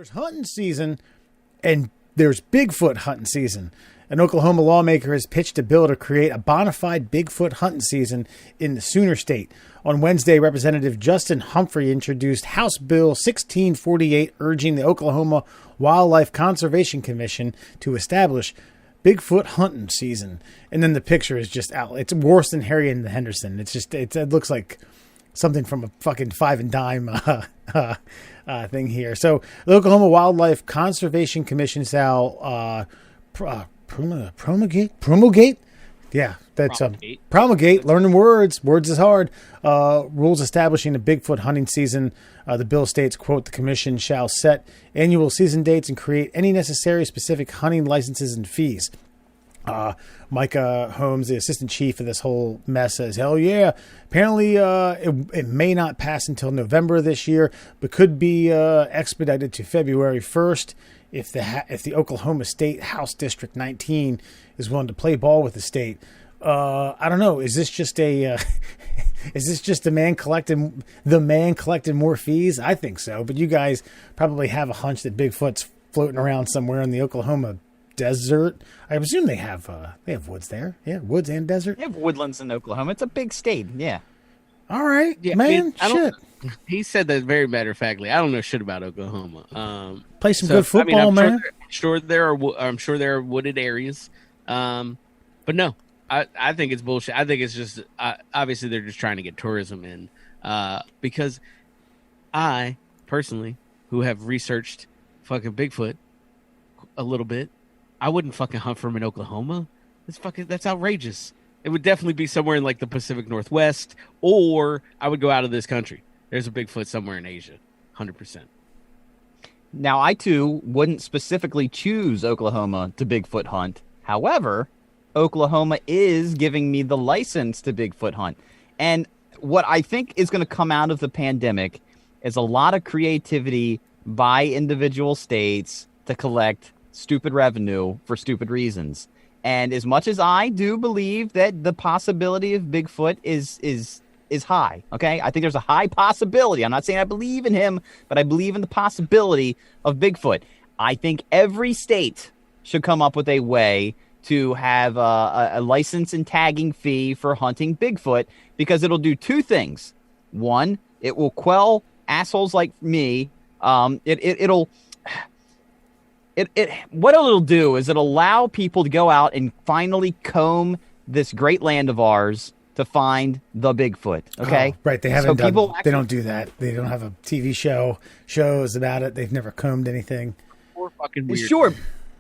There's hunting season and there's Bigfoot hunting season. An Oklahoma lawmaker has pitched a bill to create a bona fide Bigfoot hunting season in the Sooner State. On Wednesday, Representative Justin Humphrey introduced House Bill 1648, urging the Oklahoma Wildlife Conservation Commission to establish Bigfoot hunting season. And then the picture is just out. It's worse than Harry and the Henderson. It looks like something from a fucking Five and Dime thing here. So the Oklahoma Wildlife Conservation Commission shall promulgate. Yeah, that's promulgate. Learning words. Words is hard. Rules establishing a Bigfoot hunting season. The bill states, quote, the commission shall set annual season dates and create any necessary specific hunting licenses and fees. Micah Holmes, the assistant chief of this whole mess, says, hell yeah. Apparently, it may not pass until November this year, but could be expedited to February 1st if the Oklahoma State House District 19 is willing to play ball with the state. I don't know. Is this just a the man collecting more fees? I think so. But you guys probably have a hunch that Bigfoot's floating around somewhere in the Oklahoma desert. I presume they have woods there. Yeah, woods and desert. They have woodlands in Oklahoma. It's a big state. Yeah. All right, yeah, man. Shit. He said that very matter of factly. I don't know shit about Oklahoma. Play some good football, man. I'm sure there are wooded areas. But no, I think it's bullshit. I think it's just obviously they're just trying to get tourism in. Because I personally, who have researched fucking Bigfoot a little bit, I wouldn't fucking hunt for him in Oklahoma. That's outrageous. It would definitely be somewhere in like the Pacific Northwest, or I would go out of this country. There's a Bigfoot somewhere in Asia, 100%. Now, I too wouldn't specifically choose Oklahoma to Bigfoot hunt. However, Oklahoma is giving me the license to Bigfoot hunt. And what I think is going to come out of the pandemic is a lot of creativity by individual states to collect stupid revenue for stupid reasons. And as much as I do believe that the possibility of Bigfoot is high, okay? I think there's a high possibility. I'm not saying I believe in him, but I believe in the possibility of Bigfoot. I think every state should come up with a way to have a license and tagging fee for hunting Bigfoot, because it'll do two things. One, it will quell assholes like me. What it'll do is it'll allow people to go out and finally comb this great land of ours to find the Bigfoot. Okay, right? They haven't they don't do that. They don't have a TV shows about it. They've never combed anything. Four fucking weird. Sure,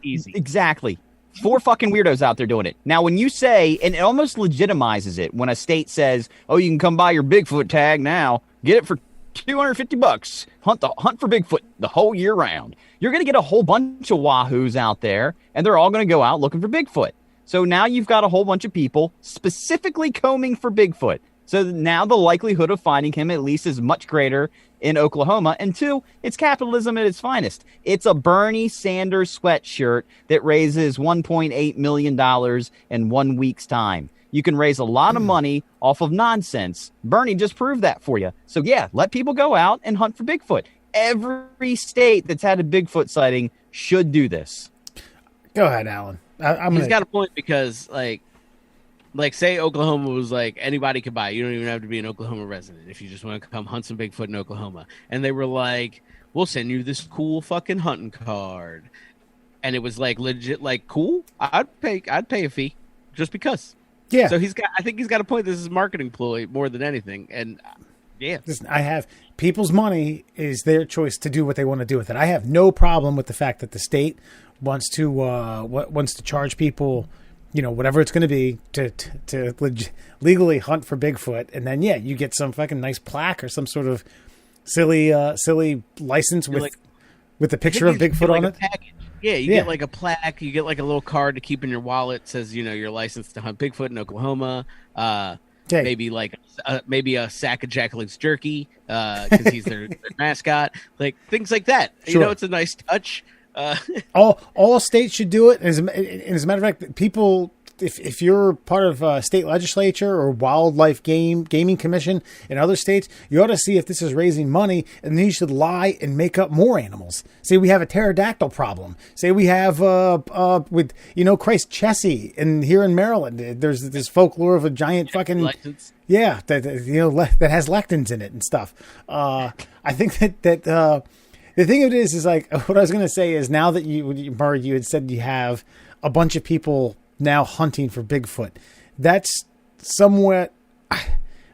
easy. Exactly. 4 fucking weirdos out there doing it. Now, when you say, and it almost legitimizes it when a state says, "Oh, you can come buy your Bigfoot tag now. Get it for $250. Hunt for Bigfoot the whole year round." You're going to get a whole bunch of wahoos out there, and they're all going to go out looking for Bigfoot. So now you've got a whole bunch of people specifically combing for Bigfoot. So now the likelihood of finding him at least is much greater in Oklahoma. And two, it's capitalism at its finest. It's a Bernie Sanders sweatshirt that raises $1.8 million in 1 week's time. You can raise a lot of money off of nonsense. Bernie just proved that for you. So yeah, let people go out and hunt for Bigfoot. Every state that's had a Bigfoot sighting should do this. Go ahead, Alan. He's got a point, because like say Oklahoma was like anybody could buy it. You don't even have to be an Oklahoma resident if you just want to come hunt some Bigfoot in Oklahoma. And they were like, we'll send you this cool fucking hunting card. And it was like legit, like cool. I'd pay a fee just because. Yeah. So I think he's got a point. This is a marketing ploy more than anything. And yeah, listen, people's money is their choice to do what they want to do with it. I have no problem with the fact that the state wants to charge people, whatever it's going to be to legally hunt for Bigfoot, and then you get some fucking nice plaque or some sort of silly license with the picture of Bigfoot on it. Yeah, you get like a plaque, you get like a little card to keep in your wallet. It says, you're licensed to hunt Bigfoot in Oklahoma. Maybe a sack of Jack Link's jerky because he's their mascot, like things like that. Sure. It's a nice touch. All states should do it. As a matter of fact, people if you're part of a state legislature or wildlife gaming commission in other states, you ought to see if this is raising money, and then you should lie and make up more animals. Say we have a pterodactyl problem. Say we have with Christ Chessie, and here in Maryland, there's this folklore of a giant fucking Lectins. Yeah, that has lectins in it and stuff. I think that the thing of it is like what I was going to say is now that Murray, you had said you have a bunch of people now hunting for Bigfoot. That's somewhat.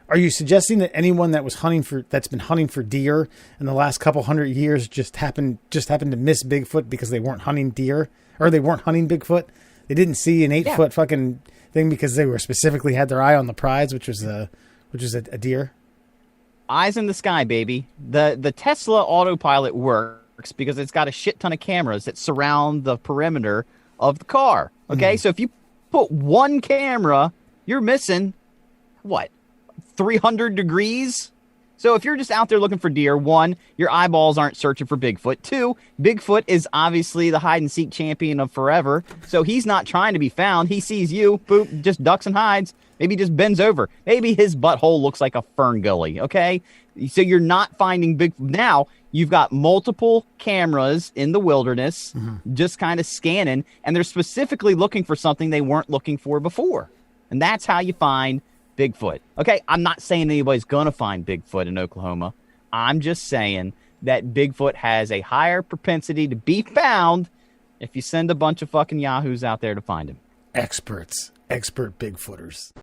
Are you suggesting that anyone that's been hunting for deer in the last couple hundred years just happened to miss Bigfoot because they weren't hunting deer, or they weren't hunting Bigfoot? They didn't see an 8-foot fucking thing because they were specifically had their eye on the prize, which was a deer. Eyes in the sky, baby. The Tesla autopilot works because it's got a shit ton of cameras that surround the perimeter of the car. Okay, so if you put one camera, you're missing what, 300 degrees? So if you're just out there looking for deer, one, your eyeballs aren't searching for Bigfoot. Two, Bigfoot is obviously the hide and seek champion of forever, so he's not trying to be found. He sees you, boop, just ducks and hides. Maybe just bends over. Maybe his butthole looks like a fern gully, okay? So you're not finding Bigfoot. Now, you've got multiple cameras in the wilderness just kind of scanning, and they're specifically looking for something they weren't looking for before. And that's how you find Bigfoot. Okay, I'm not saying anybody's going to find Bigfoot in Oklahoma. I'm just saying that Bigfoot has a higher propensity to be found if you send a bunch of fucking yahoos out there to find him. Expert Bigfooters.